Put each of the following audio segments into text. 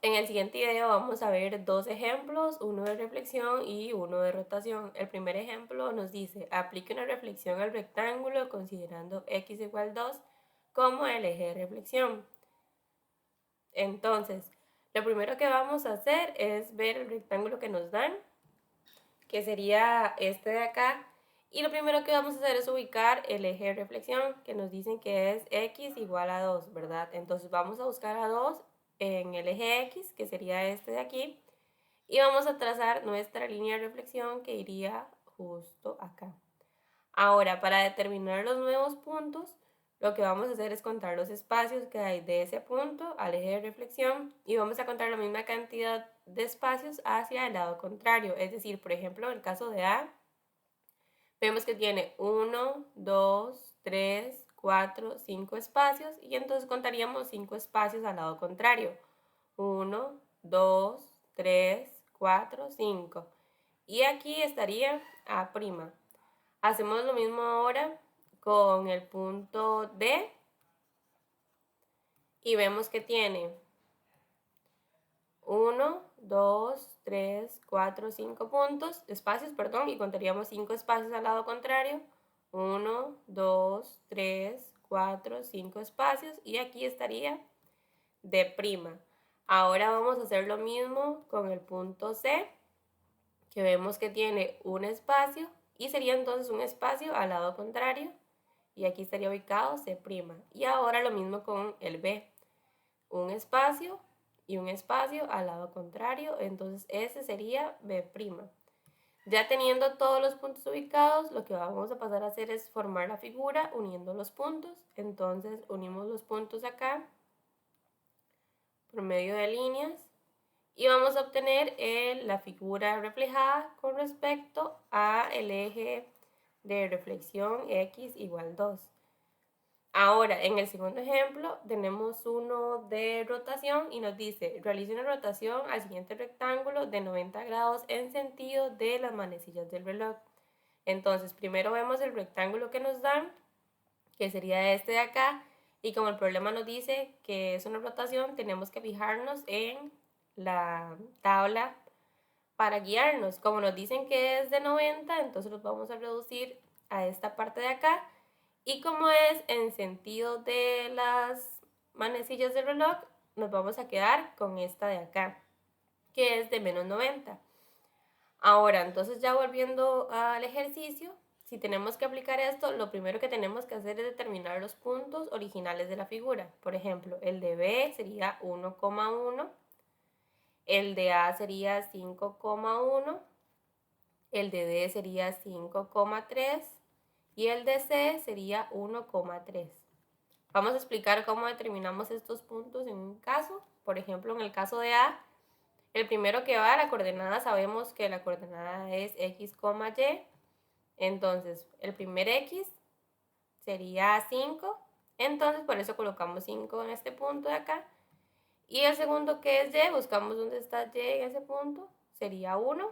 En el siguiente video vamos a ver dos ejemplos, uno de reflexión y uno de rotación. El primer ejemplo nos dice, aplique una reflexión al rectángulo considerando x igual 2 como el eje de reflexión. Entonces, lo primero que vamos a hacer es ver el rectángulo que nos dan, que sería este de acá. Y lo primero que vamos a hacer es ubicar el eje de reflexión, que nos dicen que es x igual a 2, ¿verdad? Entonces vamos a buscar a 2 en el eje x, que sería este de aquí, y vamos a trazar nuestra línea de reflexión que iría justo acá. Ahora, para determinar los nuevos puntos, lo que vamos a hacer es contar los espacios que hay de ese punto al eje de reflexión y vamos a contar la misma cantidad de espacios hacia el lado contrario. Es decir, por ejemplo, en el caso de A, vemos que tiene 1, 2, 3, 4, 5 espacios y entonces contaríamos 5 espacios al lado contrario. 1, 2, 3, 4, 5. Y aquí estaría A'. Hacemos lo mismo ahora con el punto D y vemos que tiene 1, 2, 3, 4, 5 puntos, espacios, perdón, y contaríamos 5 espacios al lado contrario. 1, 2, 3, 4, 5 espacios y aquí estaría D'. Ahora vamos a hacer lo mismo con el punto C, que vemos que tiene un espacio y sería entonces un espacio al lado contrario y aquí estaría ubicado C'. Y ahora lo mismo con el B, un espacio y un espacio al lado contrario, entonces ese sería B'. Ya teniendo todos los puntos ubicados, lo que vamos a pasar a hacer es formar la figura uniendo los puntos. Entonces unimos los puntos acá por medio de líneas y vamos a obtener la figura reflejada con respecto al eje de reflexión x igual 2. Ahora, en el segundo ejemplo, tenemos uno de rotación y nos dice, realice una rotación al siguiente rectángulo de 90 grados en sentido de las manecillas del reloj. Entonces, primero vemos el rectángulo que nos dan, que sería este de acá, y como el problema nos dice que es una rotación, tenemos que fijarnos en la tabla para guiarnos. Como nos dicen que es de 90, entonces los vamos a reducir a esta parte de acá. Y como es en sentido de las manecillas del reloj, nos vamos a quedar con esta de acá, que es de menos 90. Ahora, entonces ya volviendo al ejercicio, si tenemos que aplicar esto, lo primero que tenemos que hacer es determinar los puntos originales de la figura. Por ejemplo, el de B sería 1,1, el de A sería 5,1, el de D sería 5,3 y el de C sería 1,3. Vamos a explicar cómo determinamos estos puntos en un caso. Por ejemplo, en el caso de A, el primero que va a la coordenada, sabemos que la coordenada es x, y. Entonces, el primer x sería 5. Entonces, por eso colocamos 5 en este punto de acá. Y el segundo que es y, buscamos dónde está y en ese punto, sería 1.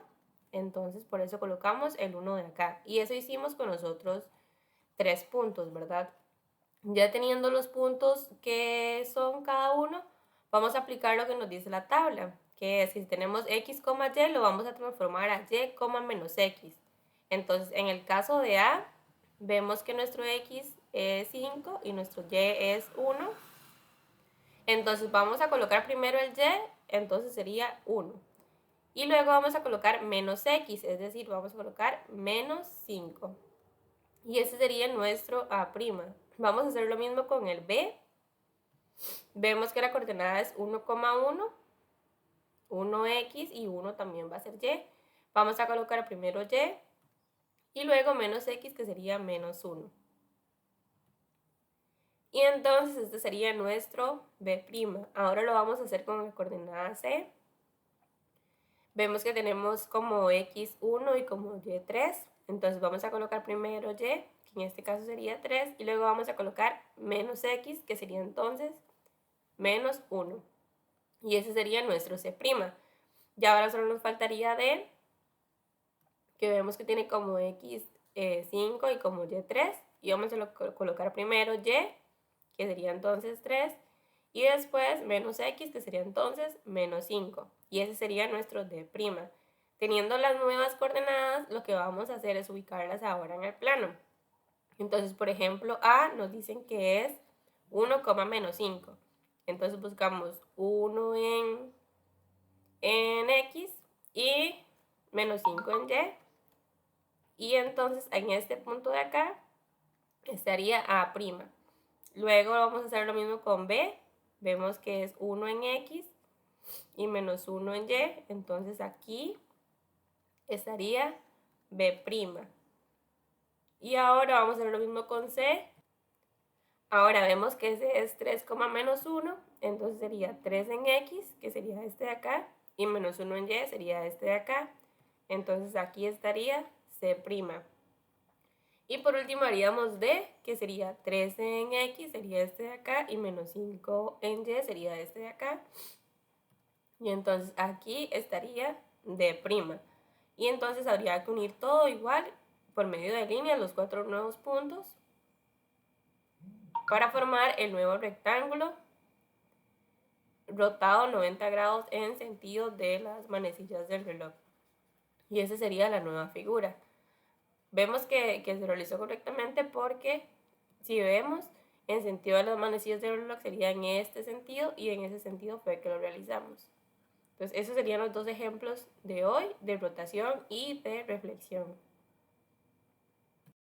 Entonces, por eso colocamos el 1 de acá. Y eso hicimos con los otros 3 puntos, ¿verdad? Ya teniendo los puntos que son cada uno, vamos a aplicar lo que nos dice la tabla, que es que si tenemos x, y, lo vamos a transformar a y, menos x. Entonces, en el caso de A, vemos que nuestro x es 5 y nuestro y es 1. Entonces, vamos a colocar primero el y, entonces sería 1. Y luego vamos a colocar menos x, es decir, vamos a colocar menos 5. Y ese sería nuestro A'. Vamos a hacer lo mismo con el B. Vemos que la coordenada es 1,1, 1x y 1 también va a ser y. Vamos a colocar primero y luego menos x, que sería menos 1. Y entonces este sería nuestro B'. Ahora lo vamos a hacer con la coordenada C. Vemos que tenemos como x1 y como y3. Entonces vamos a colocar primero y, que en este caso sería 3, y luego vamos a colocar menos x, que sería entonces menos 1. Y ese sería nuestro C'. Ya ahora solo nos faltaría D, que vemos que tiene como x5 y como y3. Y vamos a colocar primero y, que sería entonces 3. Y después menos x, que sería entonces menos 5. Y ese sería nuestro D'. Teniendo las nuevas coordenadas, lo que vamos a hacer es ubicarlas ahora en el plano. Entonces, por ejemplo, A nos dicen que es 1, menos 5. Entonces buscamos 1 en X y menos 5 en Y. Y entonces en este punto de acá estaría A'. Luego vamos a hacer lo mismo con B. Vemos que es 1 en X y menos 1 en Y. Entonces aquí estaría B'. Y ahora vamos a hacer lo mismo con C. Ahora vemos que ese es 3, menos 1. Entonces sería 3 en X, que sería este de acá. Y menos 1 en Y sería este de acá. Entonces aquí estaría C'. Y por último haríamos D, que sería 13 en X, sería este de acá, y menos 5 en Y sería este de acá. Y entonces aquí estaría D'. Y entonces habría que unir todo igual por medio de líneas, los 4 nuevos puntos, para formar el nuevo rectángulo rotado 90 grados en sentido de las manecillas del reloj. Y esa sería la nueva figura. Vemos que se realizó correctamente porque si vemos en sentido de las manecillas del reloj sería en este sentido y en ese sentido fue que lo realizamos. Entonces esos serían los dos ejemplos de hoy de rotación y de reflexión.